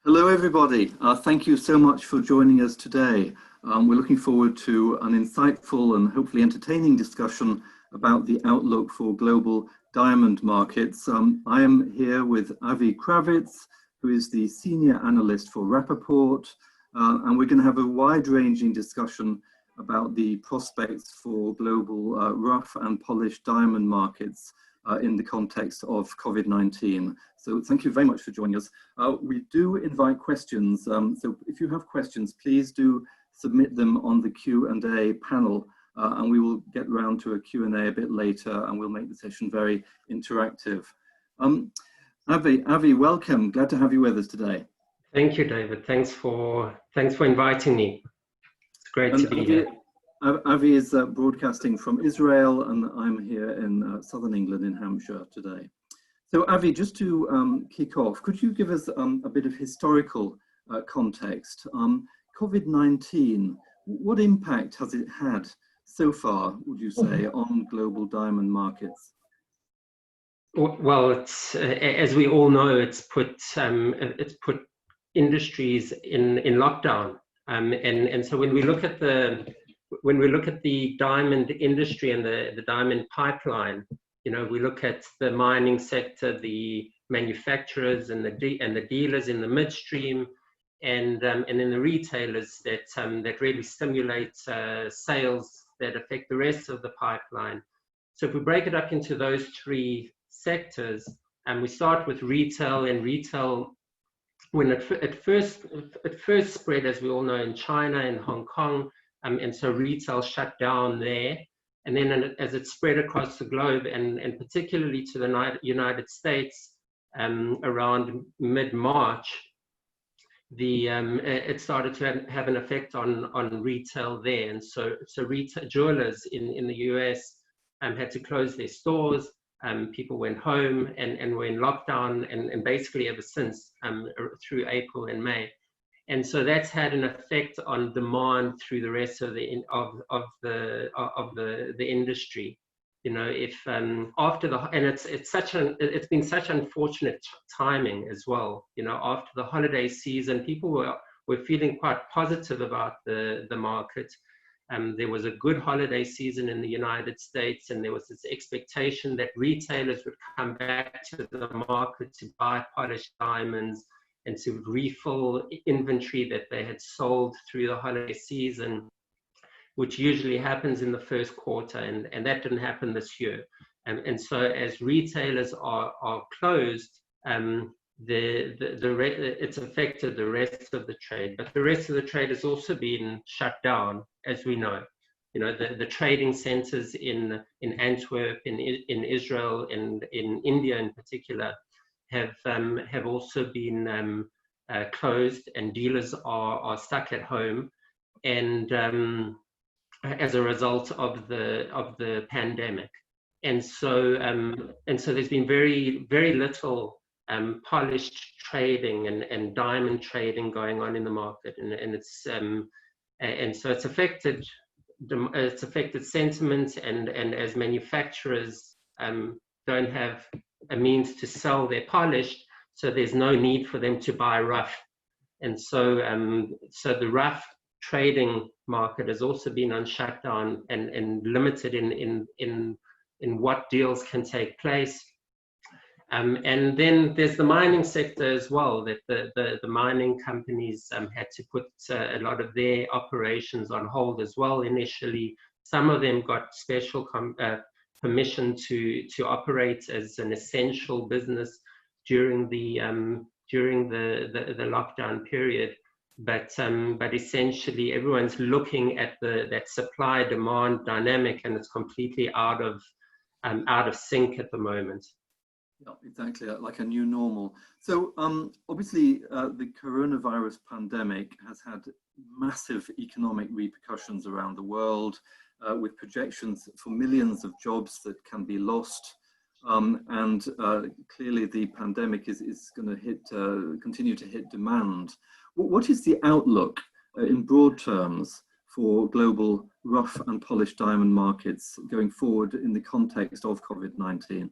Hello, everybody. Thank you so much for joining us today. We're looking forward to an insightful and hopefully entertaining discussion about the outlook for global diamond markets. I am here with Avi Krawitz, who is the Senior Analyst for Rapaport, and we're going to have a wide-ranging discussion about the prospects for global rough and polished diamond markets in the context of COVID-19. So thank you very much for joining us. We do invite questions, so if you have questions, please do submit them on the Q&A panel, and we will get around to a Q&A a bit later, and we'll make the session very interactive. Avi, welcome. Glad to have you with us today. Thank you, David. Thanks for inviting me. It's great to be here. Avi is broadcasting from Israel, and I'm here in southern England in Hampshire today. So Avi, just to kick off, could you give us a bit of historical context? COVID-19, what impact has it had so far, would you say, on global diamond markets? Well, it's, as we all know, it's put industries in lockdown, and so when we look at the diamond industry and the diamond pipeline, you know, we look at the mining sector, the manufacturers and the dealers in the midstream, and then the retailers that really stimulate sales that affect the rest of the pipeline. So if we break it up into those three sectors, and we start with retail, and retail, when it first spread, as we all know, in China and Hong Kong, and so retail shut down there. And then as it spread across the globe, and particularly to the United States around mid-March, it started to have an effect on retail there. And so retail jewelers in the US had to close their stores. People went home and were in lockdown, and basically ever since through April and May. And so that's had an effect on demand through the rest of the industry. You know, if after the, and it's been such unfortunate timing as well. You know, after the holiday season, people were feeling quite positive about the market. There was a good holiday season in the United States, and there was this expectation that retailers would come back to the market to buy polished diamonds and to refill inventory that they had sold through the holiday season, which usually happens in the first quarter, and that didn't happen this year. And so as retailers are closed, it's affected the rest of the trade, but the rest of the trade has also been shut down, as we know. You know, the trading centers in Antwerp, in Israel, and in India in particular, have also been closed, and dealers are stuck at home, and as a result of the pandemic. And so there's been very little polished trading and diamond trading going on in the market, and so it's affected sentiment, and as manufacturers don't have a means to sell their polished, so there's no need for them to buy rough, and so the rough trading market has also been on shutdown and limited in what deals can take place. And then there's the mining sector as well, that the mining companies had to put a lot of their operations on hold as well initially. Some of them got special permission to operate as an essential business during the lockdown period, but essentially everyone's looking at that supply demand dynamic, and it's completely out of sync at the moment. Yeah, exactly, like a new normal. So obviously the coronavirus pandemic has had massive economic repercussions around the world, with projections for millions of jobs that can be lost. And clearly the pandemic is going to continue to hit demand. What is the outlook in broad terms for global rough and polished diamond markets going forward in the context of COVID-19?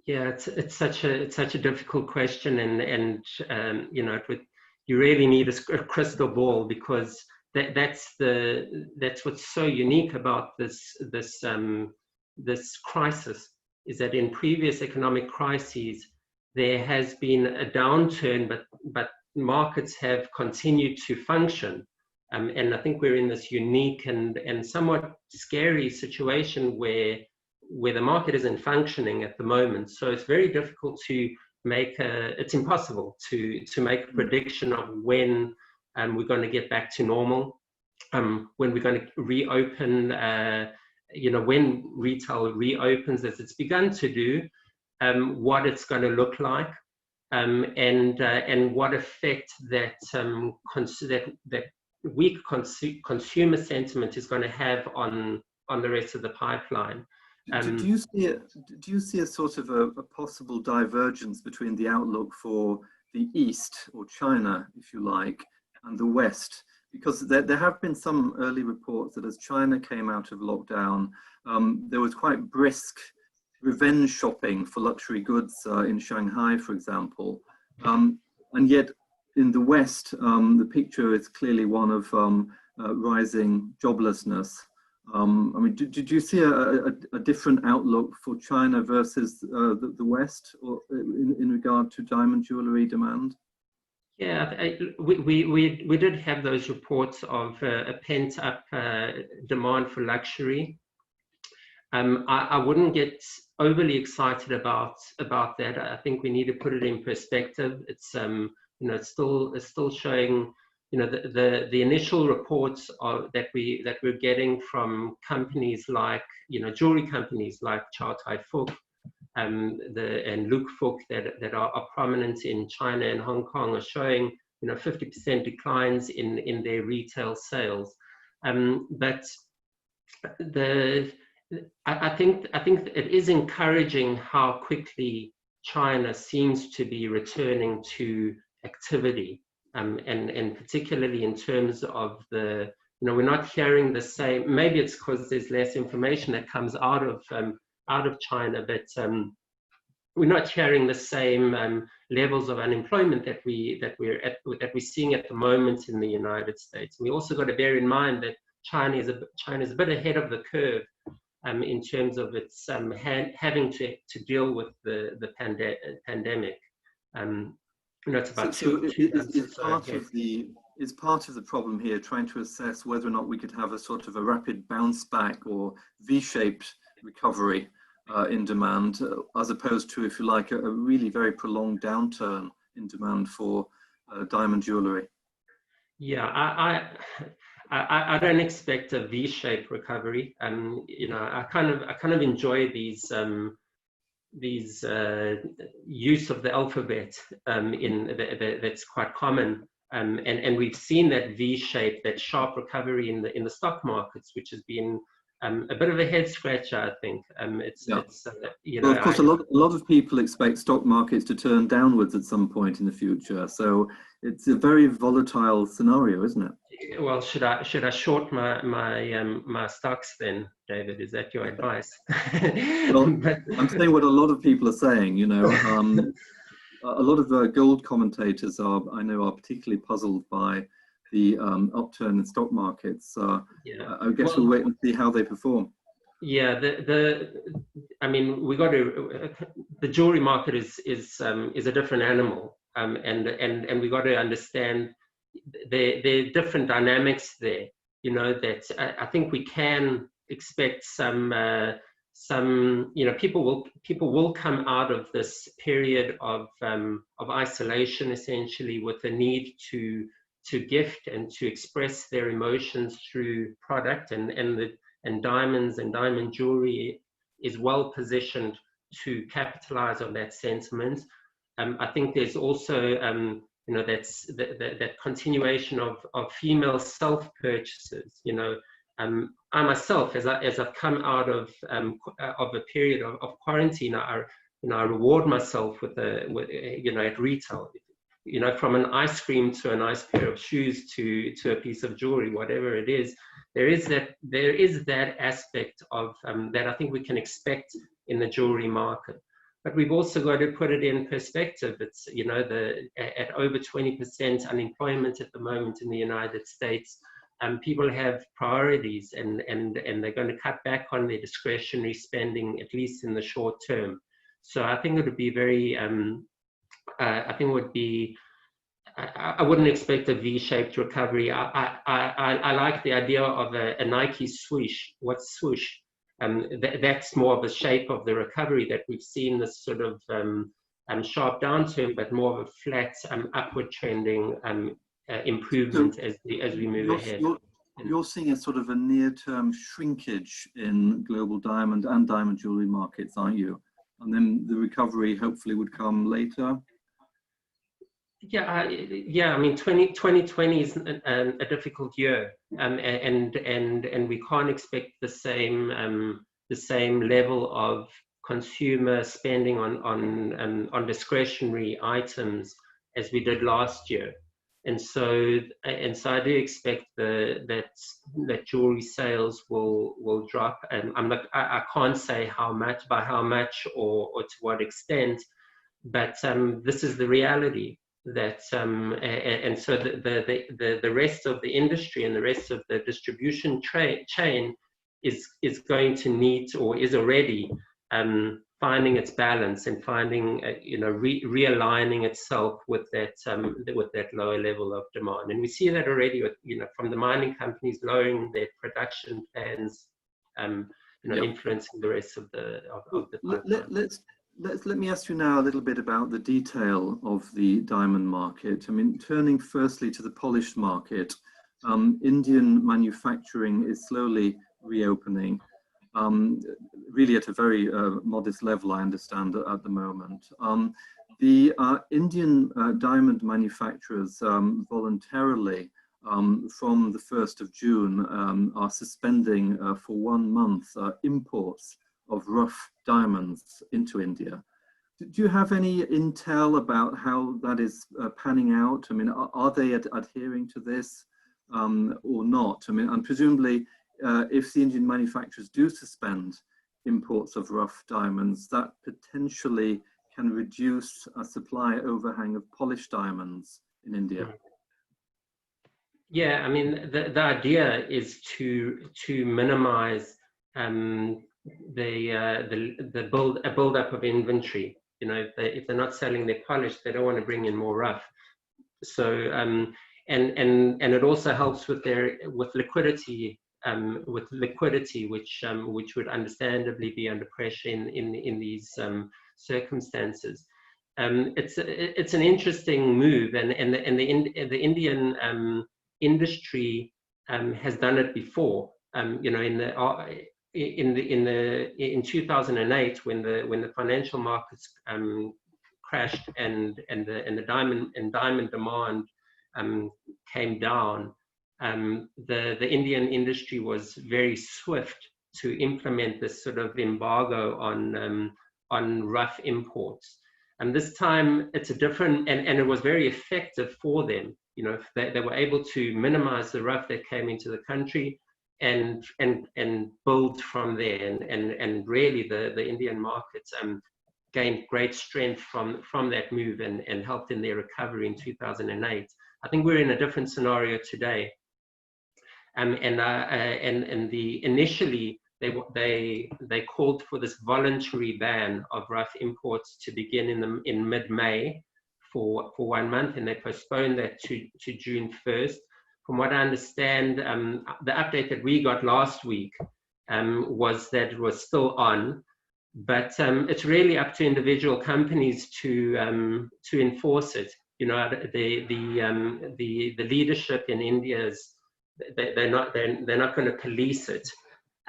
Yeah, it's such a difficult question, and you know, you really need a crystal ball, because that's what's so unique about this crisis, is that in previous economic crises there has been a downturn, but markets have continued to function. And I think we're in this unique and somewhat scary situation where the market isn't functioning at the moment. So it's very difficult to it's impossible to make a prediction of when we're going to get back to normal, when we're going to reopen, when retail reopens, as it's begun to do, what it's going to look like, and what effect that weak consumer sentiment is going to have on the rest of the pipeline. Do you see a sort of a possible divergence between the outlook for the East, or China, if you like, and the West? Because there have been some early reports that as China came out of lockdown, there was quite brisk revenge shopping for luxury goods in Shanghai, for example. And yet in the West, the picture is clearly one of rising joblessness. I mean, did you see a different outlook for China versus the West, or in regard to diamond jewellery demand? Yeah, we did have those reports of a pent-up demand for luxury. I wouldn't get overly excited about that. I think we need to put it in perspective. It's it's still showing. The initial reports that we're getting from companies like jewelry companies like Chow Tai Fook and Luke Fook that are prominent in China and Hong Kong are showing 50% declines in their retail sales. But I think it is encouraging how quickly China seems to be returning to activity. And particularly in terms of we're not hearing the same. Maybe it's because there's less information that comes out of China, but we're not hearing the same levels of unemployment that we're seeing at the moment in the United States. We also got to bear in mind that China is a bit ahead of the curve in terms of its having to deal with the pandemic. It's about is part of the problem here trying to assess whether or not we could have a sort of a rapid bounce back or V-shaped recovery in demand, as opposed to, if you like, a really very prolonged downturn in demand for diamond jewellery? Yeah, I don't expect a V-shaped recovery. I kind of enjoy these use of the alphabet that's quite common, and we've seen that V-shape, that sharp recovery in the stock markets, which has been a bit of a head scratcher, I think. Well, of course, a lot of people expect stock markets to turn downwards at some point in the future, so it's a very volatile scenario, isn't it? Well, should I short my stocks then, David? Is that your advice? Well, I'm saying what a lot of people are saying. A lot of gold commentators are particularly puzzled by the upturn in stock markets. I guess we'll wait and see how they perform. Yeah, I mean, the jewelry market is a different animal, and we got to understand there are different dynamics there. That I think we can expect some people will come out of this period of isolation, essentially, with a need to gift and to express their emotions through product, and diamonds and diamond jewelry is well positioned to capitalize on that sentiment. I think there's also that continuation of female self-purchases. I myself, as I've come out of a period of quarantine, I reward myself with at retail, from an ice cream to a nice pair of shoes to a piece of jewelry, whatever it is. There is that aspect of that I think we can expect in the jewelry market. But we've also got to put it in perspective. It's, you know, at over 20% unemployment at the moment in the United States. People have priorities, and they're going to cut back on their discretionary spending, at least in the short term. So I think it would be very, I wouldn't expect a V-shaped recovery. I like the idea of a Nike swoosh. What's swoosh? That's more of a shape of the recovery that we've seen, this sort of sharp downturn, but more of a flat upward trending improvement as we move ahead. You're seeing a sort of a near-term shrinkage in global diamond and diamond jewelry markets, aren't you? And then the recovery hopefully would come later. Yeah, I mean, 2020 is a difficult year, and we can't expect the same level of consumer spending on discretionary items as we did last year, and so I do expect that jewelry sales will drop, and I can't say how much, or to what extent, but this is the reality. That and so the rest of the industry and the rest of the distribution chain is going to need, or is already finding its balance and finding realigning itself with that lower level of demand. And we see that already with, from the mining companies lowering their production plans, influencing the rest of the pipeline. Let me ask you now a little bit about the detail of the diamond market. I mean, turning firstly to the polished market, Indian manufacturing is slowly reopening, really at a very modest level, I understand, at the moment. The Indian diamond manufacturers voluntarily, from the 1st of June, are suspending for 1 month imports of rough diamonds into India. Do you have any intel about how that is panning out? I mean, are they adhering to this or not? I mean, and presumably, if the Indian manufacturers do suspend imports of rough diamonds, that potentially can reduce a supply overhang of polished diamonds in India. Yeah, I mean, the idea is to minimize the build up of inventory. If they're not selling their polished, they don't want to bring in more rough. So and it also helps with liquidity, which would understandably be under pressure in these circumstances. It's an interesting move, and the Indian industry has done it before. In 2008, when the financial markets crashed and the diamond demand came down, the Indian industry was very swift to implement this sort of embargo on rough imports. And this time it's a different, and it was very effective for them. They were able to minimize the rough that came into the country and build from there, and really the Indian markets gained great strength from that move and helped in their recovery in 2008. I think we're in a different scenario today, initially they called for this voluntary ban of rough imports to begin in mid-May for 1 month, and they postponed that to June 1st. From what I understand, the update that we got last week was that it was still on, but it's really up to individual companies to enforce it. The leadership in India is they're not going to police it,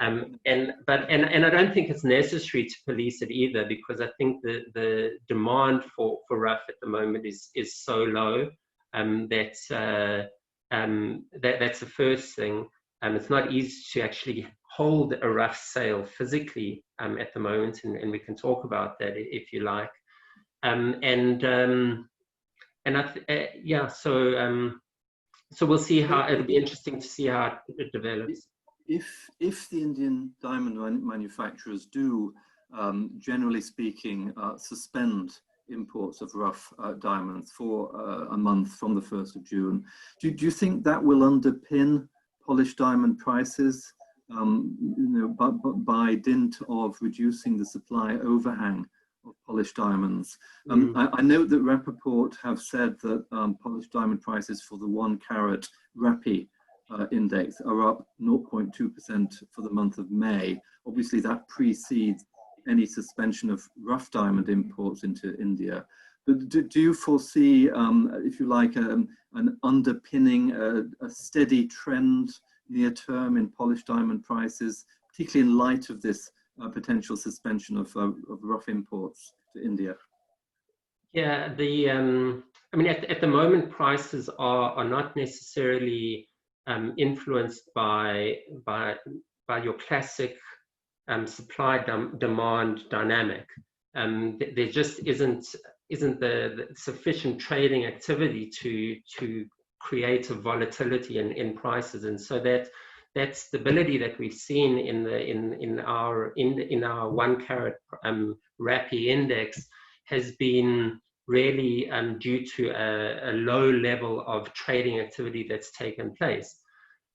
and I don't think it's necessary to police it either, because I think the demand for rough at the moment is so low that's the first thing. It's not easy to actually hold a rough sale physically at the moment, and we can talk about that if you like. So we'll see how, it'll be interesting to see how it develops. If the Indian diamond manufacturers do generally speaking, suspend imports of rough diamonds for a month from the 1st of June. Do you think that will underpin polished diamond prices, by dint of reducing the supply overhang of polished diamonds? I note that Rapaport have said that polished diamond prices for the 1 carat Rapi index are up 0.2% for the month of May. Obviously, that precedes any suspension of rough diamond imports into India. But do you foresee, if you like, an underpinning, a steady trend near term in polished diamond prices, particularly in light of this potential suspension of rough imports to India? Yeah, I mean, at the moment, prices are not necessarily influenced by your classic supply demand dynamic. There just isn't the sufficient trading activity to create a volatility in prices, and so that stability that we've seen in our 1 carat Rapi index has been really due to a low level of trading activity that's taken place.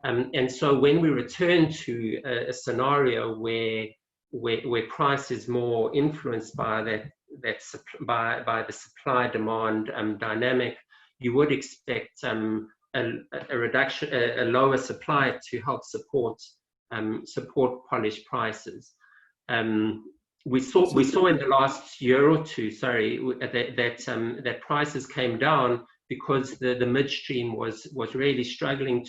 And so when we return to a scenario where price is more influenced by by the supply demand dynamic, you would expect a reduction, a lower supply to help support polished prices. We saw in the last year or two, that prices came down because the midstream was really struggling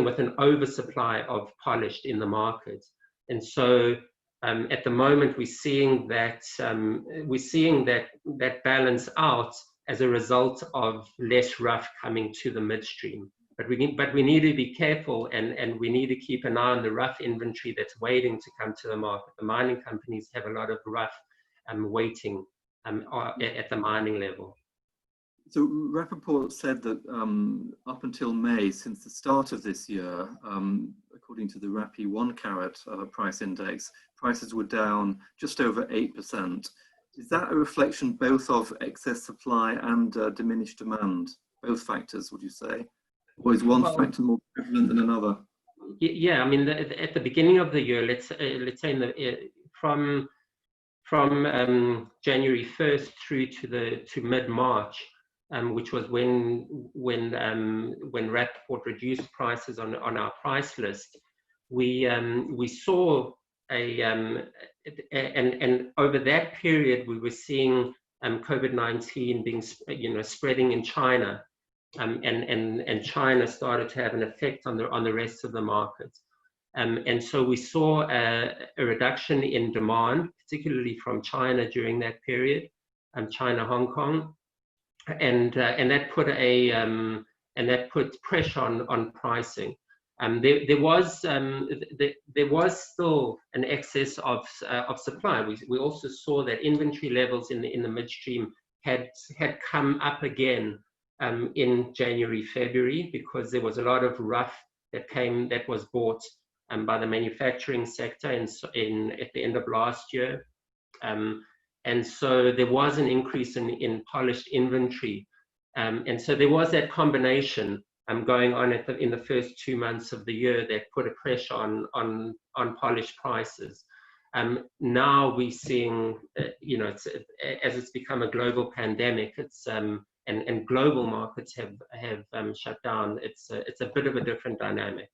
with an oversupply of polished in the market. And so at the moment we're seeing that balance out as a result of less rough coming to the midstream. But we need to be careful, and we need to keep an eye on the rough inventory that's waiting to come to the market. The mining companies have a lot of rough waiting at the mining level. So Rapaport said that up until May, since the start of this year, according to the Rapi 1 carat price index, prices were down just over 8%. Is that a reflection both of excess supply and diminished demand? Both factors, would you say? Or is one factor more prevalent than another? Yeah, I mean, at the beginning of the year, let's say from January 1st through to mid-March, which was when Rapaport reduced prices on our price list, we saw and over that period we were seeing COVID-19 being spreading in China, and China started to have an effect on the rest of the market, and so we saw a reduction in demand, particularly from China during that period, China, Hong Kong. And that put pressure on pricing. There was still an excess of supply. We also saw that inventory levels in the midstream had come up again in January, February, because there was a lot of rough that was bought by the manufacturing sector at the end of last year. And so there was an increase in polished inventory. And so there was that combination going on in the first 2 months of the year that put a pressure on polished prices. Now we're seeing, as it's become a global pandemic, and global markets have shut down, it's a bit of a different dynamic.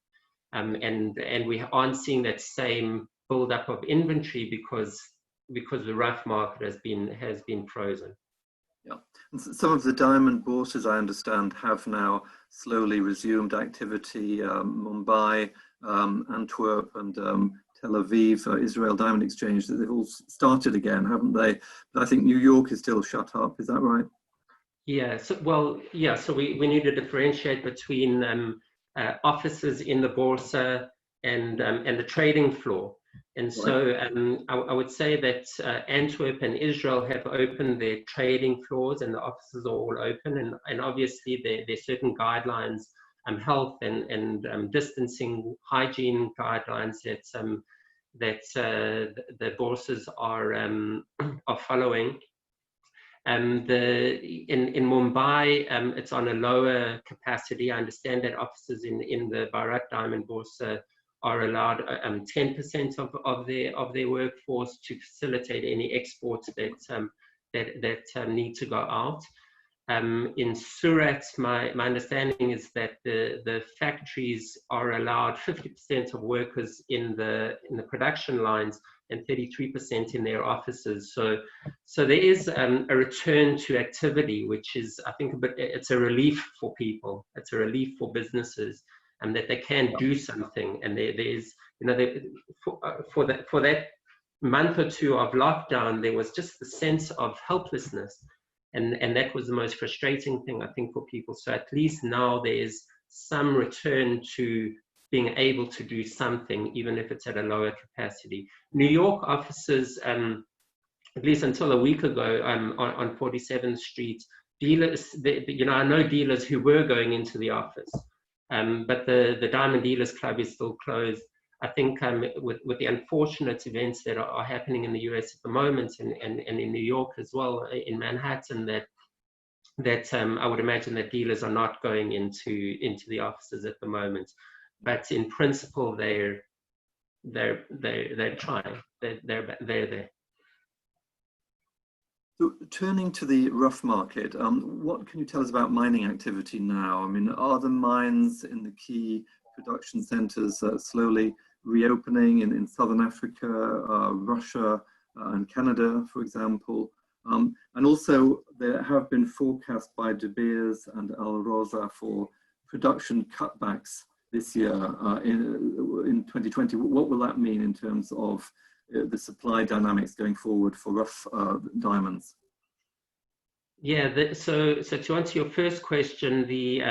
And we aren't seeing that same buildup of inventory because the rough market has been frozen. Yeah, and some of the diamond bourses, I understand, have now slowly resumed activity. Mumbai, Antwerp, and Tel Aviv, Israel Diamond Exchange, they've all started again, haven't they? But I think New York is still shut up. Is that right? Yeah. So we need to differentiate between offices in the Boursa and the trading floor. And so I would say that Antwerp and Israel have opened their trading floors, and the offices are all open. And obviously there's certain guidelines, health and distancing, hygiene guidelines the bourses are following. In Mumbai, it's on a lower capacity. I understand that officers in the Bharat Diamond Bourse are allowed 10% of their workforce to facilitate any exports that need to go out. In Surat, my understanding is that the factories are allowed 50% of workers in the production lines and 33% in their offices. So there is a return to activity, which is, I think, it's a relief for people. It's a relief for businesses, and that they can do something. And there's, for that month or two of lockdown, there was just the sense of helplessness. And that was the most frustrating thing, I think, for people. So at least now there's some return to being able to do something, even if it's at a lower capacity. New York offices, at least until a week ago, on 47th Street, dealers, I know dealers who were going into the office, but the Diamond Dealers Club is still closed. I think with the unfortunate events that are happening in the US at the moment, and in New York as well, in Manhattan, that I would imagine that dealers are not going into the offices at the moment. But in principle, they're trying. They're there. So turning to the rough market, what can you tell us about mining activity now? I mean, are the mines in the key production centers slowly reopening in Southern Africa, Russia, and Canada, for example? And also, there have been forecasts by De Beers and Al Rosa for production cutbacks this year in 2020. What will that mean in terms of the supply dynamics going forward for rough diamonds? Yeah, so to answer your first question, the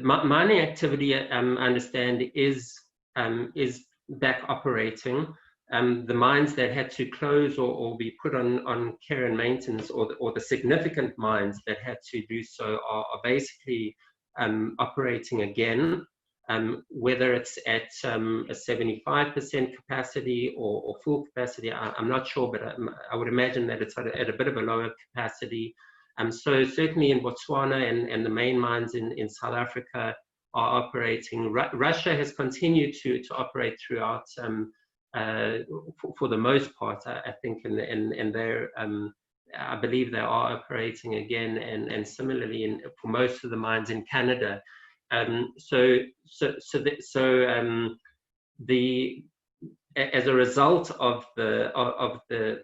mining activity, I understand, is back operating. The mines that had to close or be put on care and maintenance, or the significant mines that had to do so, are basically operating again. Whether it's at a 75% capacity or full capacity, I'm not sure, but I would imagine that it's at a bit of a lower capacity. So certainly in Botswana and the main mines in South Africa are operating. Russia has continued to operate throughout, for the most part, I think, and they're, I believe they are operating again, and similarly for most of the mines in Canada. As a result of the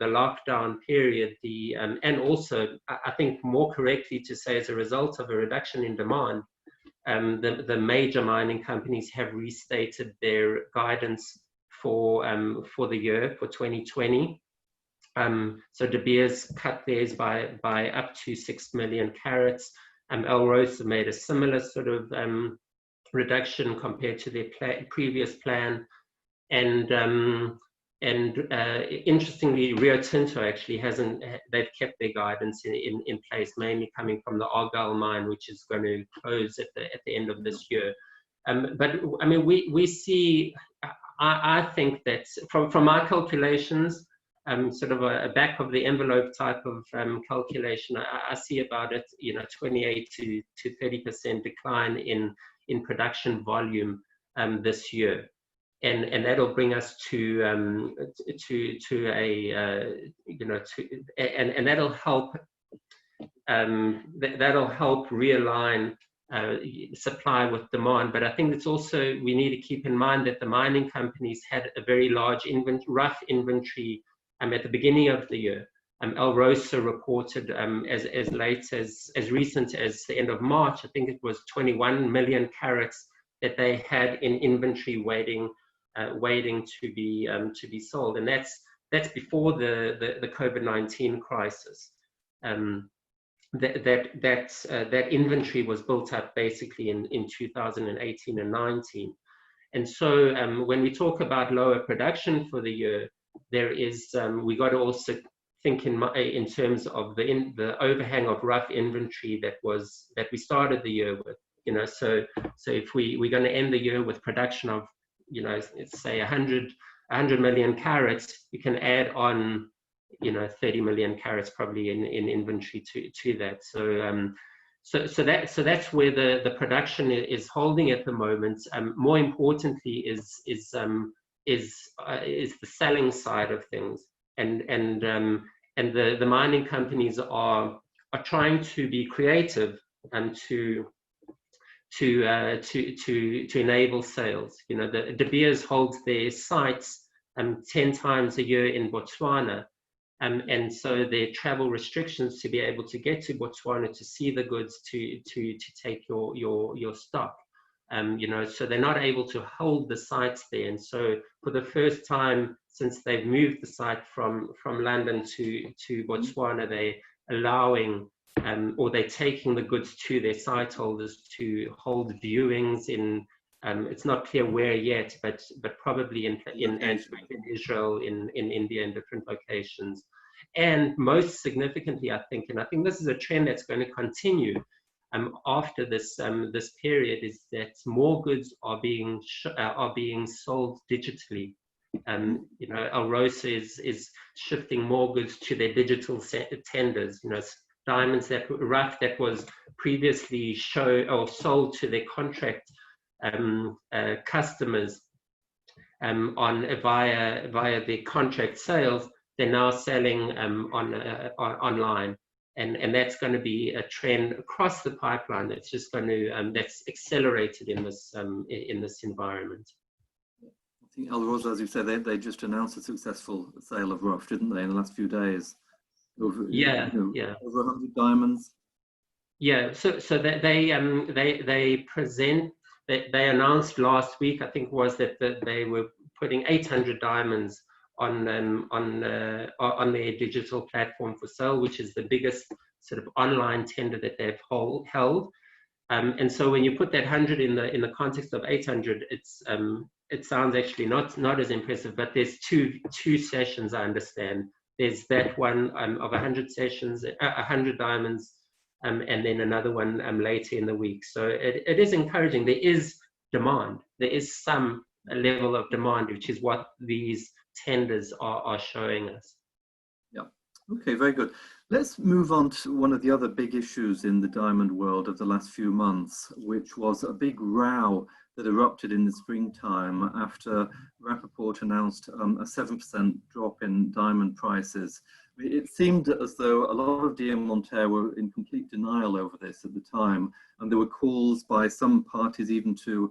lockdown period, and also I think more correctly to say, as a result of a reduction in demand, the major mining companies have restated their guidance for the year, for 2020. So De Beers cut theirs by up to 6 million carats. Al Rosa made a similar sort of reduction compared to their previous plan, and interestingly, Rio Tinto actually hasn't. They've kept their guidance in place, mainly coming from the Argyle mine, which is going to close at the end of this year. But I mean, we see. I think that from my calculations, sort of a back of the envelope type of calculation, I see about it, 28 to 30% decline in production volume this year, and that'll bring us to a and that'll help realign supply with demand. But I think it's also, we need to keep in mind that the mining companies had a very large rough inventory at the beginning of the year. Al Rosa reported as recent as the end of March, I think it was 21 million carats that they had in inventory waiting to be sold, and that's before the COVID-19 crisis. That inventory was built up basically in 2018 and 19, and so when we talk about lower production for the year, there is we got to also think in terms of the overhang of rough inventory that we started the year with. So if we're going to end the year with production of, let's say 100 100 million carats, you can add on, 30 million carats probably in inventory to that. So that's where the production is holding at the moment. More importantly is the selling side of things, and the mining companies are trying to be creative and to enable sales. The De Beers holds their sites 10 times a year in Botswana. And so there are travel restrictions to be able to get to Botswana to see the goods, to take your stock. So they're not able to hold the sites there. And so for the first time since they've moved the site from London to Botswana, they're allowing or they're taking the goods to their site holders to hold viewings in. It's not clear where yet, but probably in Israel, in India, in different locations. And most significantly, I think this is a trend that's going to continue after this period, is that more goods are being sold digitally. Alrosa is shifting more goods to their digital tenders. Diamonds rough that was previously sold to their contract customers via the contract sales, they're now selling online, and that's going to be a trend across the pipeline. That's just going to that's accelerated in this environment. I think Alrosa, as you said, they just announced a successful sale of rough, didn't they, in the last few days? Over 100 diamonds. Yeah, so that they present. They announced last week, I think, was that they were putting 800 diamonds on their digital platform for sale, which is the biggest sort of online tender that they've held. And so when you put that 100 in the context of 800, it sounds actually not as impressive. But there's two sessions, I understand. There's that one of 100 sessions, 100 diamonds. And then another one later in the week. So it is encouraging. There is demand. There is some level of demand, which is what these tenders are showing us. Yeah. Okay, very good. Let's move on to one of the other big issues in the diamond world of the last few months, which was a big row that erupted in the springtime after Rapaport announced a 7% drop in diamond prices. It seemed as though a lot of Diamantaires were in complete denial over this at the time, and there were calls by some parties even to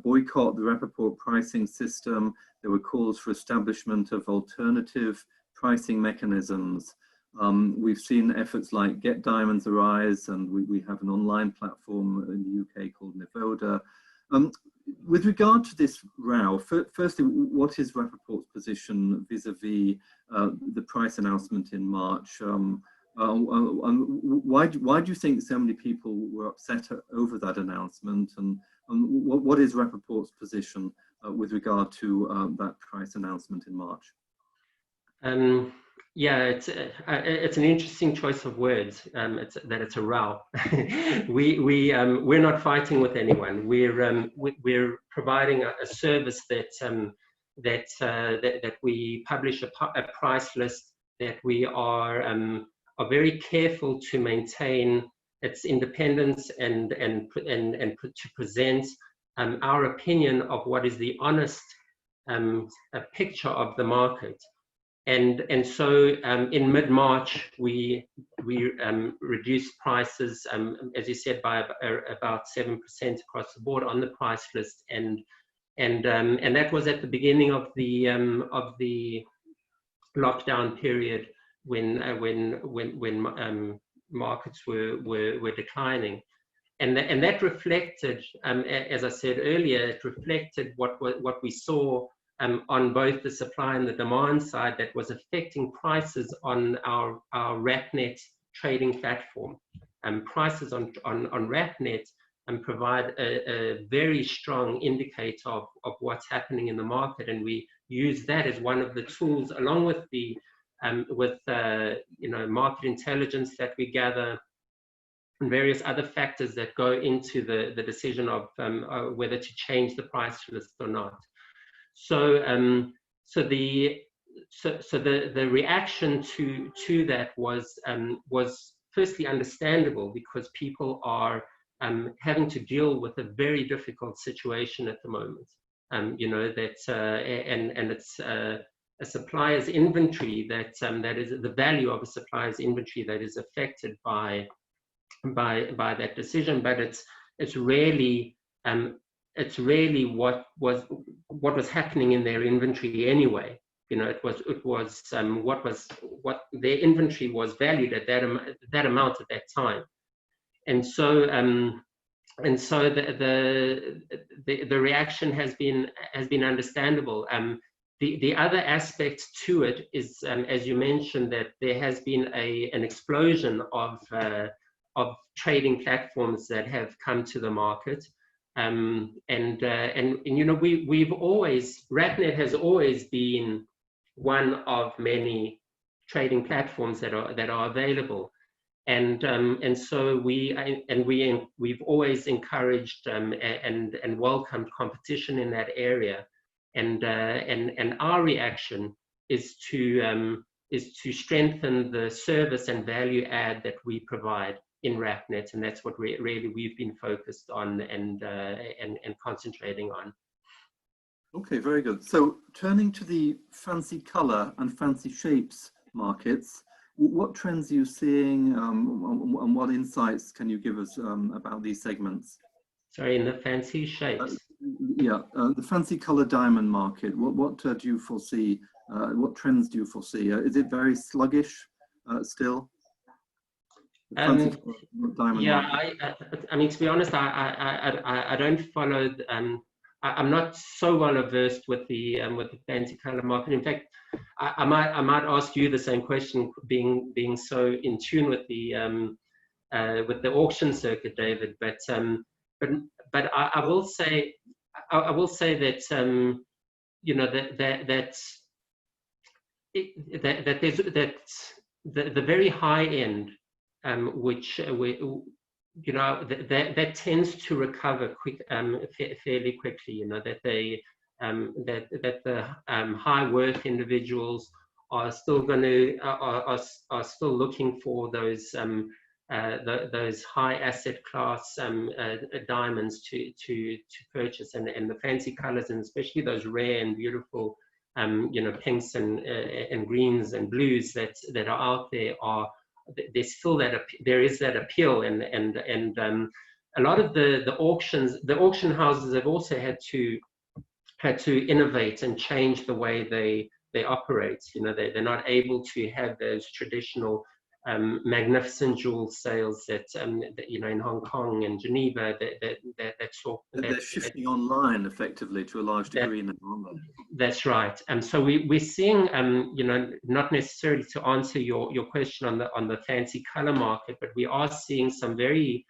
boycott the Rapaport pricing system. There were calls for establishment of alternative pricing mechanisms. We've seen efforts like Get Diamonds arise, and we have an online platform in the UK called Nivoda. With regard to this row, firstly, what is Rapaport's position vis-a-vis the price announcement in March? Why do you think so many people were upset over that announcement? And what is Rapaport's position with regard to that price announcement in March? Yeah, it's an interesting choice of words. It's a row. We're not fighting with anyone. We're providing a service that we publish a price list, that we are very careful to maintain its independence and to present our opinion of what is the honest picture of the market. And so in mid-March, we reduced prices, as you said, by about 7% across the board on the price list, and that was at the beginning of the lockdown period when markets were declining, and that reflected, as I said earlier, it reflected what we saw. On both the supply and the demand side, that was affecting prices on our RapNet trading platform. Prices on RapNet provide a very strong indicator of what's happening in the market, and we use that as one of the tools, along with the market intelligence that we gather, and various other factors that go into the decision of whether to change the price list or not. So the reaction to that was firstly understandable, because people are having to deal with a very difficult situation at the moment. You know, that and it's a supplier's inventory that is the value of a supplier's inventory that is affected by that decision, but it's really what was happening in their inventory anyway. You know, it was what their inventory was valued at that amount at that time, and so the reaction has been understandable. The other aspect to it is, as you mentioned, that there has been an explosion of trading platforms that have come to the market, and you know, RapNet has always been one of many trading platforms that are available, and so we've always encouraged and welcomed competition in that area, and our reaction is to strengthen the service and value add that we provide in RapNet, and that's what really we've been focused on and concentrating on. Okay, very good. So turning to the fancy color and fancy shapes markets, what trends are you seeing, and what insights can you give us about these segments? Sorry, in the fancy shapes? The fancy color diamond market, what do you foresee? What trends do you foresee? Is it very sluggish still? I mean, to be honest, I don't follow. I'm not so well versed with the fancy color market. In fact, I might ask you the same question, being so in tune with the auction circuit, David. But I will say that you know that there's the very high end, which you know, that tends to recover fairly quickly. You know, that that the high worth individuals are still are still looking for those high asset class diamonds to purchase, and the fancy colors, and especially those rare and beautiful you know, pinks and greens and blues that are out there there's still there is that appeal, and a lot of the auction houses have also had to innovate and change the way they operate. You know, they're not able to have those traditional magnificent jewel sales that you know, in Hong Kong and Geneva. They're shifting online effectively to a large degree now, aren't they? That's right. So we're seeing, you know, not necessarily to answer your question on the fancy color market, but we are seeing some very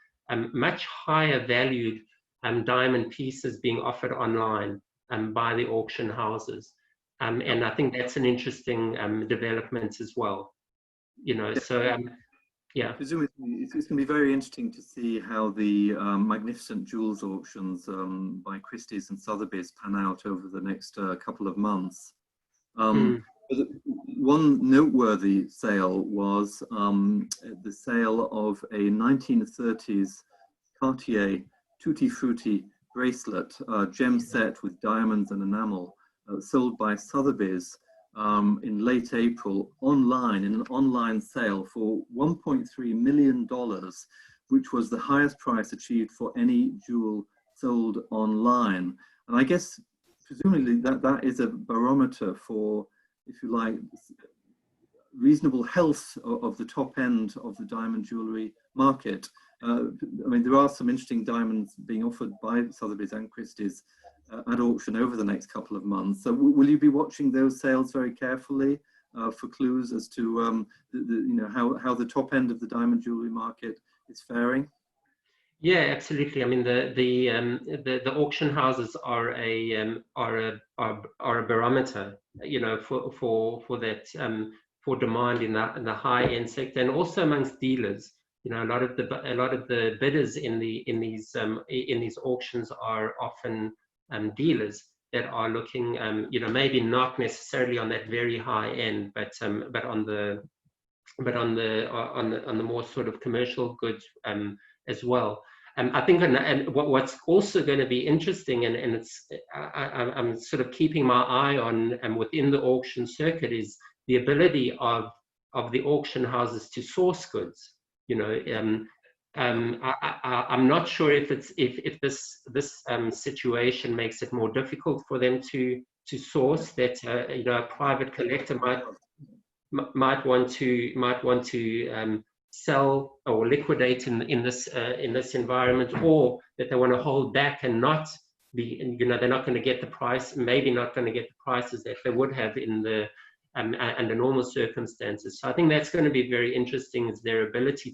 much higher valued diamond pieces being offered online by the auction houses, and I think that's an interesting development as well. You know, so yeah. Presumably, it's going to be very interesting to see how the magnificent jewels auctions by Christie's and Sotheby's pan out over the next couple of months. One noteworthy sale was the sale of a 1930s Cartier Tutti Frutti bracelet, gem set with diamonds and enamel, sold by Sotheby's in late April online, in an online sale for $1.3 million, which was the highest price achieved for any jewel sold online. And I guess presumably that is a barometer for, if you like, reasonable health of the top end of the diamond jewelry market. I mean, there are some interesting diamonds being offered by Sotheby's and Christie's at auction over the next couple of months. So will you be watching those sales very carefully for clues as to you know, how the top end of the diamond jewelry market is faring? Yeah, absolutely. I mean, the auction houses are a barometer, you know, for that for demand in the high end sector, and also amongst dealers. You know, a lot of the bidders in these auctions are often dealers, that are looking, you know, maybe not necessarily on that very high end, but on the more sort of commercial goods as well. I think, and what's also going to be interesting, and it's I'm sort of keeping my eye on within the auction circuit, is the ability of the auction houses to source goods. You know, I'm not sure if this situation makes it more difficult for them to source. That you know, a private collector might want to sell or liquidate in this environment, or that they want to hold back and not be, you know, they're not going to get the price, maybe not going to get the prices that they would have in the under normal circumstances. So I think that's going to be very interesting, is their ability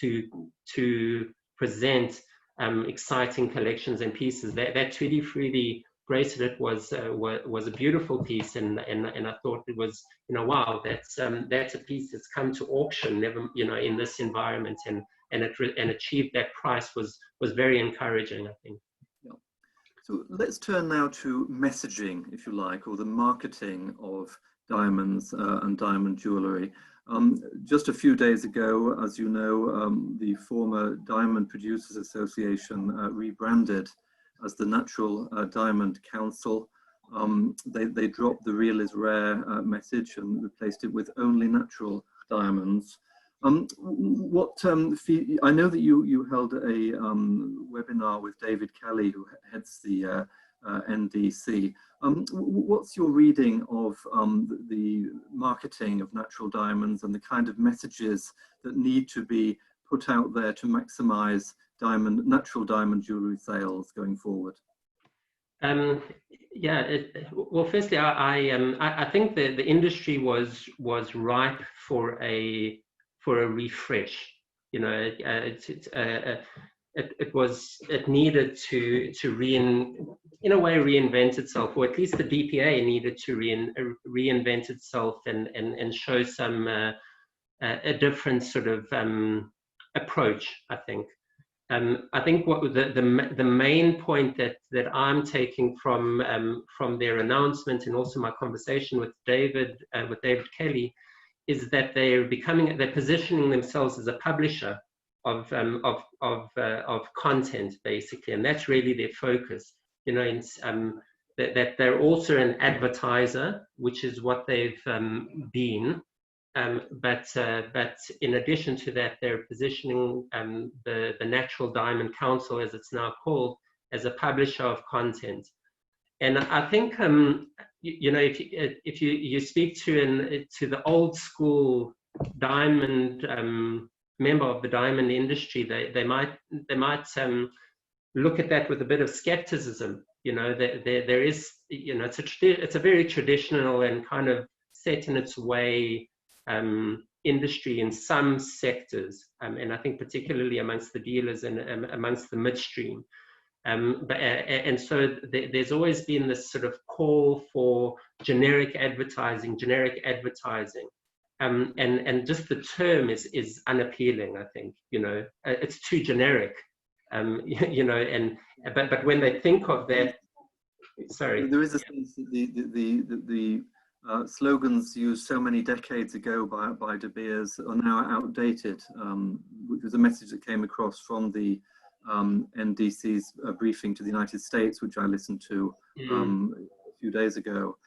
to present exciting collections and pieces. That Tutti Frutti bracelet was a beautiful piece, and I thought it was, you know, wow, that's a piece that's come to auction, never, you know, in this environment, and achieved that price was very encouraging, I think. Yeah. So let's turn now to messaging, if you like, or the marketing of diamonds and diamond jewellery. Just a few days ago, as you know, the former Diamond Producers Association rebranded as the Natural Diamond Council. They dropped the "real is rare" message and replaced it with "only natural diamonds." I know that you held a webinar with David Kelly, who heads the NDC. What's your reading of the marketing of natural diamonds and the kind of messages that need to be put out there to maximize natural diamond jewelry sales going forward? Yeah, well, firstly, I think that the industry was ripe for a refresh. You know, it needed to in a way reinvent itself, or at least the DPA needed to reinvent itself and show some a different sort of approach, I think. I think what the main point that I'm taking from their announcement, and also my conversation with David Kelly, is that they're positioning themselves as a publisher of content, basically, and that's really their focus. You know, that they're also an advertiser, which is what they've been. But in addition to that, they're positioning the Natural Diamond Council, as it's now called, as a publisher of content. And I think you know, if you speak to the old school diamond member of the diamond industry, they might look at that with a bit of skepticism. You know, there is, you know, it's a very traditional and kind of set in its way industry in some sectors, and I think particularly amongst the dealers and amongst the midstream. And so there's always been this sort of call for generic advertising, and just the term is unappealing, I think. You know, it's too generic, you know, but when they think of that, sorry. There is a sense that the slogans used so many decades ago by De Beers are now outdated, which was a message that came across from the NDC's briefing to the United States, which I listened to a few days ago.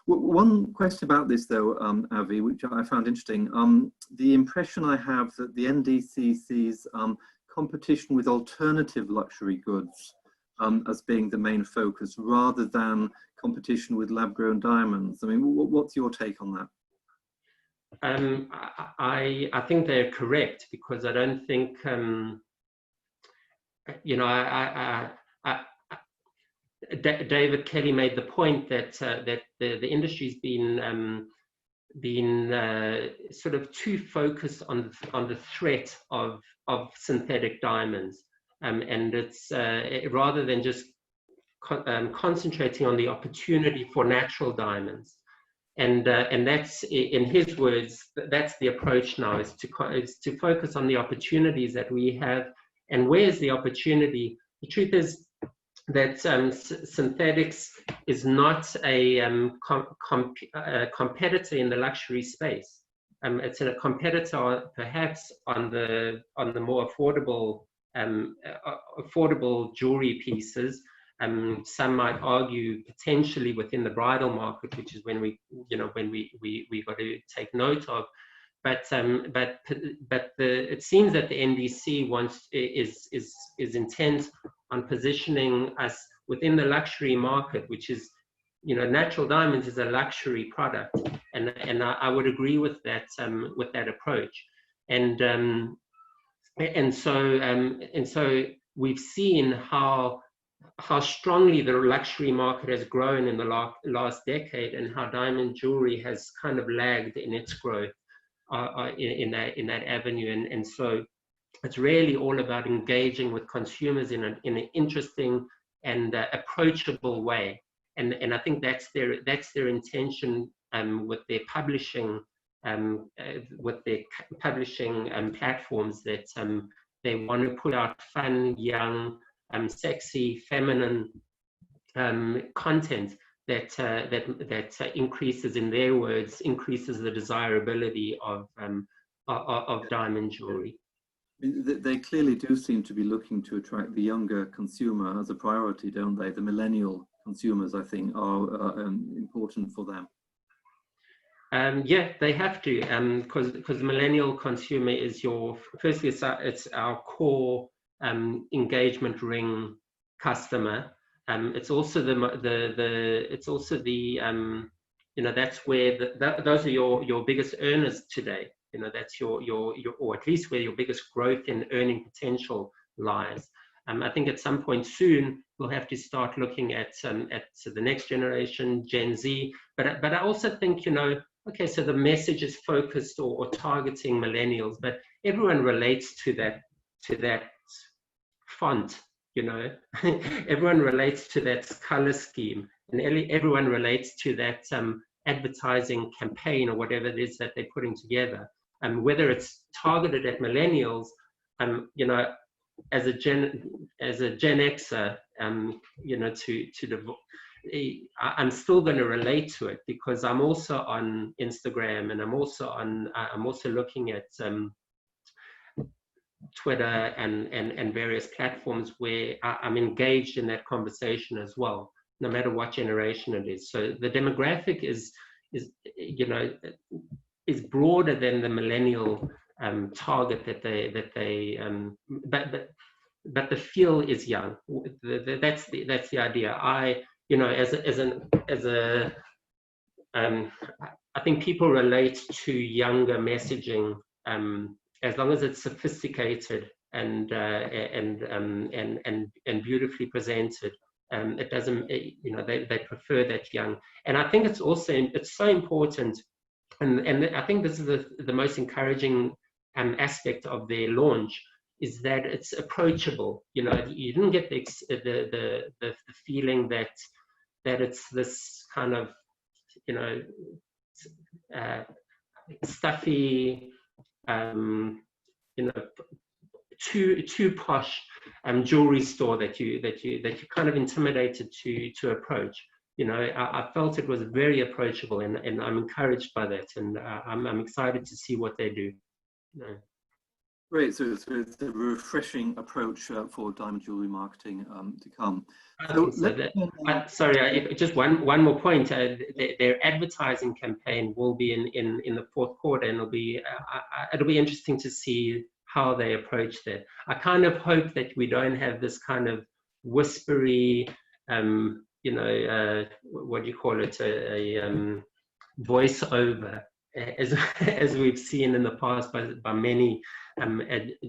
One question about this, though, Avi, which I found interesting. The impression I have that the NDC sees competition with alternative luxury goods as being the main focus, rather than competition with lab-grown diamonds. I mean, what's your take on that? I think they're correct, because I don't think, you know, David Kelly made the point that the industry's been sort of too focused on the threat of synthetic diamonds, and it's rather than just concentrating on the opportunity for natural diamonds, and that's, in his words, that's the approach now, is to focus on the opportunities that we have. And where's the opportunity? The truth is, that synthetics is not a competitor in the luxury space. It's a competitor perhaps on the more affordable jewelry pieces. Some might argue potentially within the bridal market, which is when we got to take note of. But it seems that the NDC is intent on positioning us within the luxury market, which is, natural diamonds is a luxury product, and I would agree with that approach, and so we've seen how strongly the luxury market has grown in the last decade, and how diamond jewelry has kind of lagged in its growth in that avenue, and so it's really all about engaging with consumers in an interesting and approachable way, and I think that's their intention with their publishing platforms, that they want to put out fun, young, sexy, feminine content that increases, in their words, increases the desirability of diamond jewelry. They clearly do seem to be looking to attract the younger consumer as a priority, don't they? The millennial consumers, I think, are important for them. Yeah, they have to, because the millennial consumer is firstly, it's our core engagement ring customer. It's also that's where those are your biggest earners today. That's your or at least where your biggest growth in earning potential lies. I think at some point soon we'll have to start looking at the next generation, Gen Z. But I also think, okay, so the message is focused or targeting millennials, but everyone relates to that font. Everyone relates to that color scheme, and everyone relates to that advertising campaign or whatever it is that they're putting together. And whether it's targeted at millennials, as a Gen Xer, I'm still going to relate to it, because I'm also on Instagram, and I'm also looking at Twitter and various platforms where I'm engaged in that conversation as well, no matter what generation it is. So the demographic is broader than the millennial target that they but the feel is young. That's the idea. I think people relate to younger messaging as long as it's sophisticated and beautifully presented. It doesn't, they prefer that young. And I think it's so important. And I think this is the most encouraging aspect of their launch, is that it's approachable. You didn't get the feeling that it's this kind of stuffy, too posh jewelry store that you kind of intimidated to approach. I felt it was very approachable, and I'm encouraged by that, and I'm excited to see what they do. Great, so it's a refreshing approach for diamond jewelry marketing to come. Sorry, just one more point. Their advertising campaign will be in the fourth quarter, and it'll be interesting to see how they approach that. I kind of hope that we don't have this kind of whispery, what do you call it, a voiceover, as we've seen in the past by many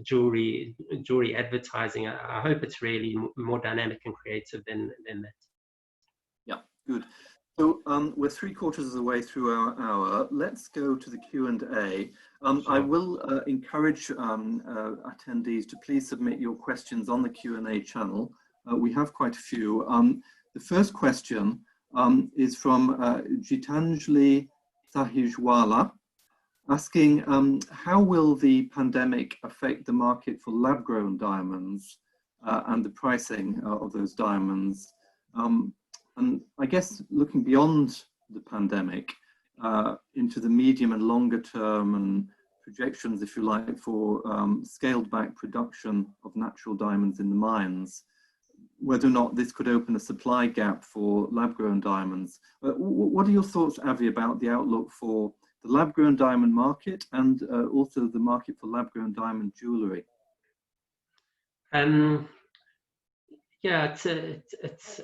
jewelry advertising. I hope it's really more dynamic and creative than that. Yeah, good. So we're 3/4 of the way through our hour. Let's go to the Q&A. Sure. I will encourage attendees to please submit your questions on the Q&A channel. We have quite a few. The first question is from Gitanjali Sahijwala, asking how will the pandemic affect the market for lab-grown diamonds? and the pricing of those diamonds. And I guess looking beyond the pandemic into the medium and longer term and projections, if you like, for scaled back production of natural diamonds in the mines, whether or not this could open a supply gap for lab-grown diamonds. What are your thoughts, Avi, about the outlook for the lab-grown diamond market and also the market for lab-grown diamond jewellery? Yeah,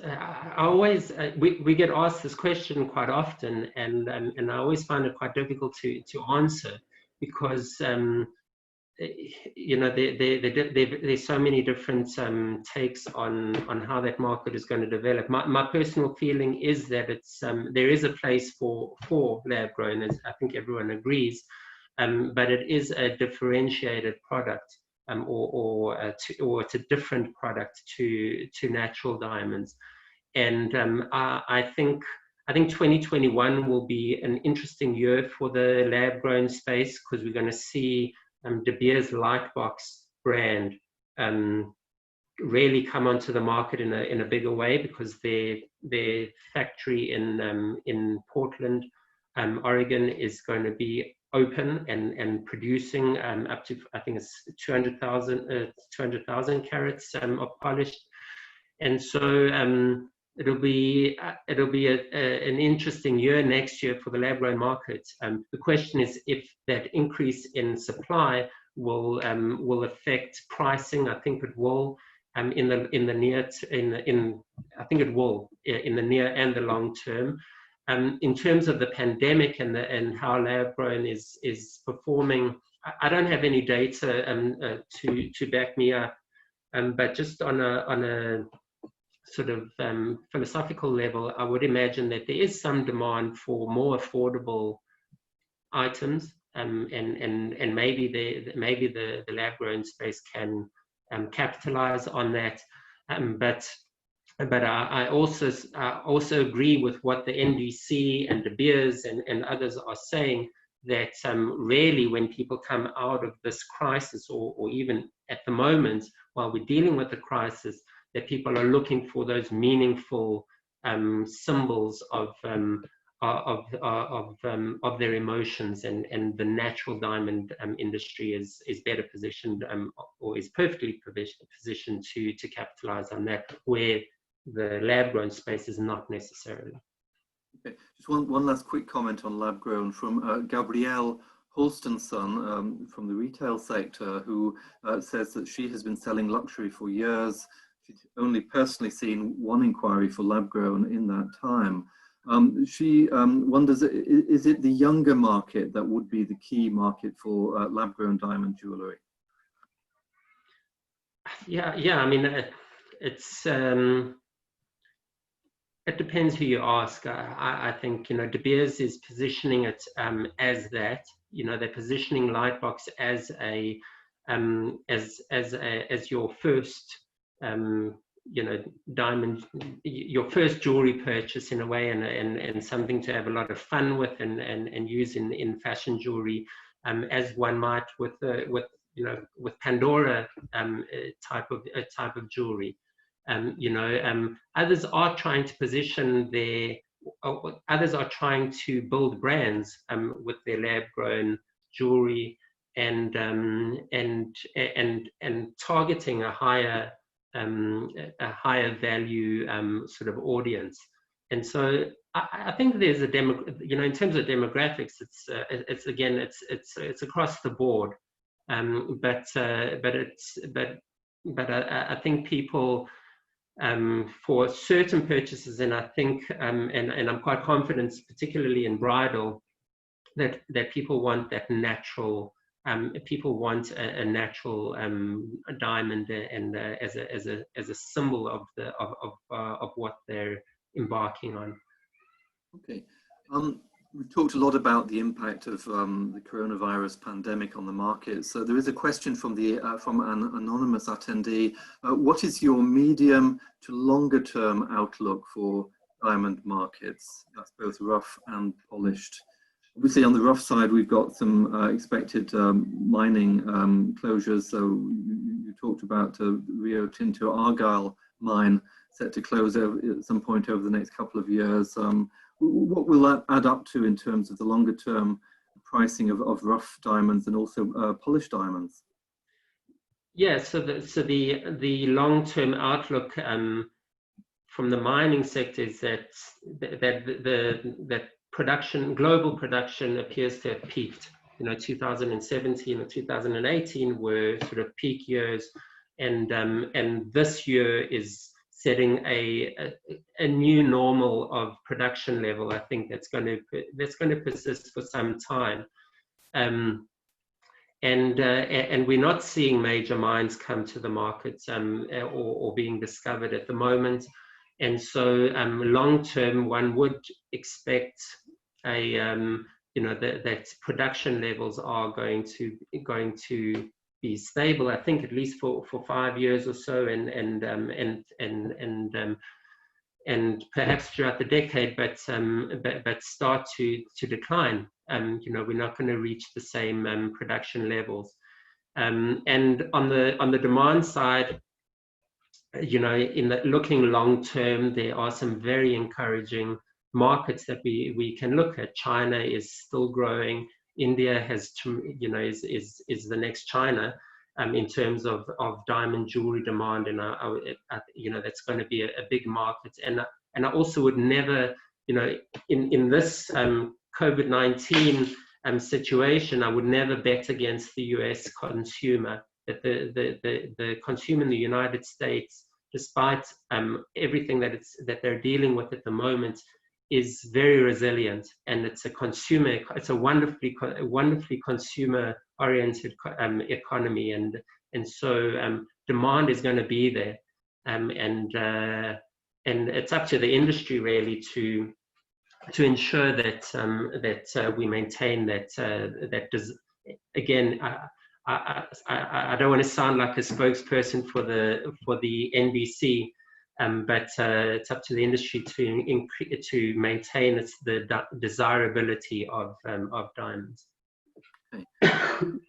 I always, we get asked this question quite often, and I always find it quite difficult to answer, because you know, there's so many different takes on how that market is going to develop. My personal feeling is that it's there is a place for lab grown, as I think everyone agrees, but it is a differentiated product, or it's a different product to natural diamonds. And I think 2021 will be an interesting year for the lab grown space, because we're going to see De Beers Lightbox brand really come onto the market in a bigger way, because their factory in Portland, Oregon, is going to be open and producing up to, I think it's 200,000 carats of polished. And so it'll be an interesting year next year for the lab grown market. The question is if that increase in supply will affect pricing. I think it will I think it will in the near and the long term. In terms of the pandemic and how lab grown is performing, I don't have any data to back me up, but just on a sort of philosophical level, I would imagine that there is some demand for more affordable items, and maybe the lab grown space can capitalize on that. But I also agree with what the NDC and De Beers and others are saying, that really when people come out of this crisis, or even at the moment while we're dealing with the crisis, that people are looking for those meaningful symbols of their emotions, and the natural diamond industry is better positioned, or is perfectly positioned to capitalize on that, where the lab grown space is not necessarily. Okay, just one last quick comment on lab grown from Gabrielle Holstenson from the retail sector, who says that she has been selling luxury for years. She's only personally seen one inquiry for lab grown in that time. She wonders, is it the younger market that would be the key market for lab grown diamond jewellery? Yeah. I mean, it depends who you ask. I think, you know, De Beers is positioning it as that. You know, they're positioning Lightbox as your first you know, diamond, your first jewelry purchase in a way, and something to have a lot of fun with and use in fashion jewelry, as one might with you know, with Pandora type of jewelry. You know, others are trying to position others are trying to build brands with their lab grown jewelry, and targeting a higher value sort of audience. And so I think there's you know, in terms of demographics, it's across the board, but I think people, for certain purchases, and I think and I'm quite confident, particularly in bridal, that people want that natural. People want a natural diamond, and as a symbol of what they're embarking on. Okay, we've talked a lot about the impact of the coronavirus pandemic on the market. So there is a question from an anonymous attendee. What is your medium to longer term outlook for diamond markets? That's both rough and polished. Obviously, on the rough side, we've got some expected mining closures. So you talked about Rio Tinto Argyle mine set to close at some point over the next couple of years. What will that add up to in terms of the longer term pricing of rough diamonds and also polished diamonds? Yeah, so the long-term outlook from the mining sector is that global production appears to have peaked. 2017 or 2018 were sort of peak years, and this year is setting a new normal of production level. I think that's going to persist for some time. And we're not seeing major mines come to the markets or being discovered at the moment. And so long term, one would expect that production levels are going to be stable. I think at least for 5 years or so, and perhaps throughout the decade, but start to decline. We're not going to reach the same production levels. And on the demand side, looking long term, there are some very encouraging markets that we can look at. China is still growing. India is the next China in terms of diamond jewelry demand, and that's going to be a big market. And I also would never, in this COVID-19 situation, I would never bet against the US consumer. That the consumer in the United States, despite everything that they're dealing with at the moment, is very resilient, and it's a wonderfully consumer-oriented economy, and so demand is going to be there, and it's up to the industry really to ensure that we maintain that. Again, I don't want to sound like a spokesperson for the NBC. But it's up to the industry to maintain the desirability of diamonds. Okay.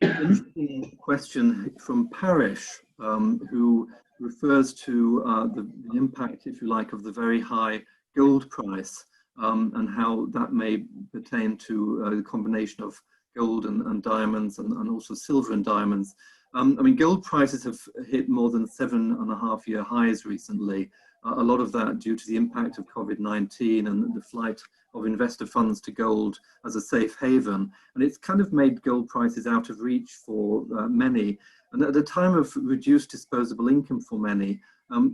Interesting question from Parish, who refers to the impact, if you like, of the very high gold price and how that may pertain to the combination of gold and diamonds and also silver and diamonds. I mean, gold prices have hit more than 7.5-year highs recently. A lot of that due to the impact of COVID-19 and the flight of investor funds to gold as a safe haven. And it's kind of made gold prices out of reach for many. And at a time of reduced disposable income for many,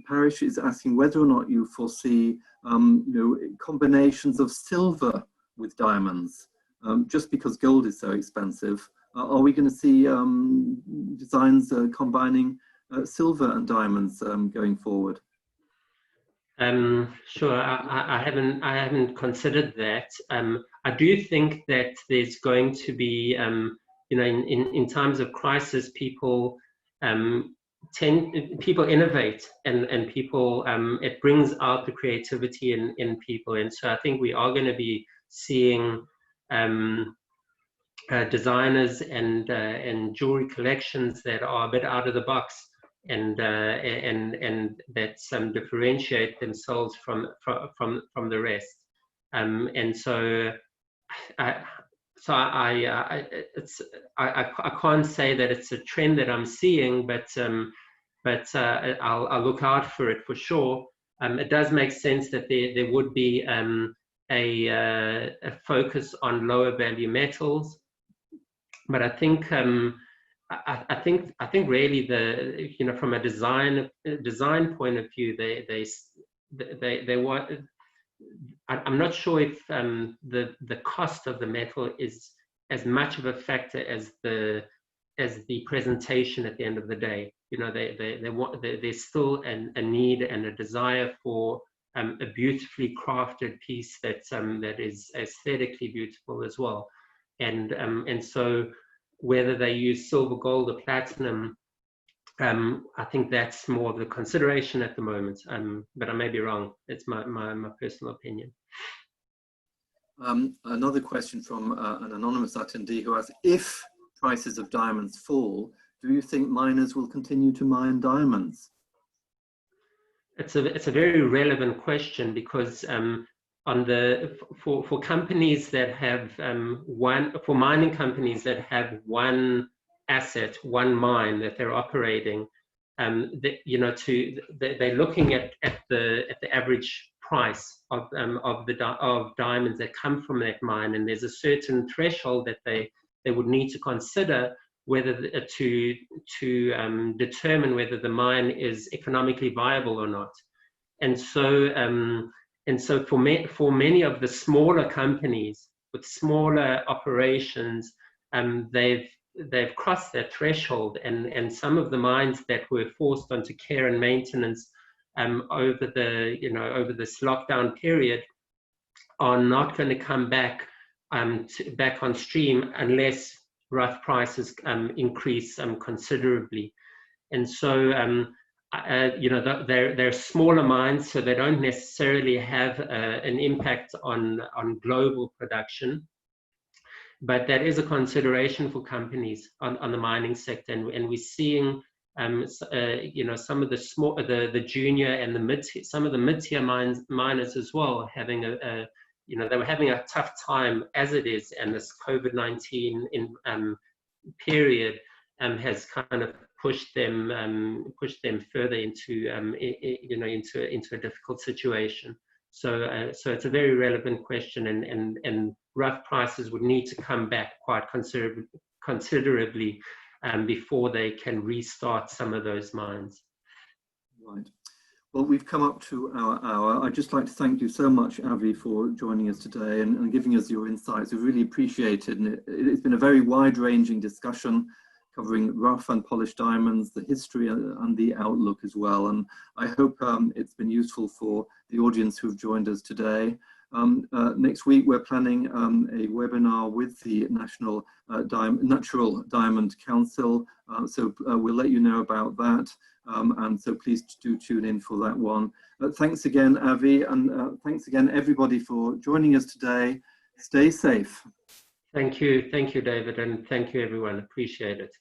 Parish is asking whether or not you foresee combinations of silver with diamonds. Just because gold is so expensive, are we going to see designs combining silver and diamonds going forward? Sure. I haven't considered that. I do think that there's going to be, in times of crisis, people innovate, and people it brings out the creativity in people, and so I think we are going to be seeing designers and jewelry collections that are a bit out of the box, and that differentiate themselves from the rest, and so I can't say that it's a trend that I'm seeing, but I'll look out for it for sure. It does make sense that there would be a focus on lower value metals, but I think really from a design point of view, they want. I'm not sure if the cost of the metal is as much of a factor as the presentation at the end of the day. There's still a need and a desire for a beautifully crafted piece that is aesthetically beautiful as well, and so whether they use silver, gold, or platinum, I think that's more of the consideration at the moment, but I may be wrong. It's my personal opinion. Another question from an anonymous attendee who asks, if prices of diamonds fall, do you think miners will continue to mine diamonds? It's a very relevant question, because for companies that have for mining companies that have one asset, one mine that they're operating, they're looking at the average price of diamonds that come from that mine, and there's a certain threshold that they would need to consider whether to determine whether the mine is economically viable or not. And so for many of the smaller companies with smaller operations, they've crossed that threshold, and some of the mines that were forced onto care and maintenance over this lockdown period are not going to come back on stream unless rough prices increase considerably. And so they're smaller mines, so they don't necessarily have an impact on global production, but that is a consideration for companies on the mining sector, and we're seeing some of the junior and the mid-tier miners as well having they were having a tough time as it is, and this COVID-19 period has kind of pushed them further into a difficult situation. So it's a very relevant question, and rough prices would need to come back quite considerably before they can restart some of those mines. Right. Well, we've come up to our hour. I'd just like to thank you so much, Avi, for joining us today and giving us your insights. We really appreciate it. And it's been a very wide-ranging discussion covering rough and polished diamonds, the history and the outlook as well. And I hope it's been useful for the audience who've joined us today. Next week, we're planning a webinar with the National Natural Diamond Council. So we'll let you know about that. And so please do tune in for that one. Thanks again, Avi, and thanks again, everybody, for joining us today. Stay safe. Thank you, David, and thank you, everyone. Appreciate it.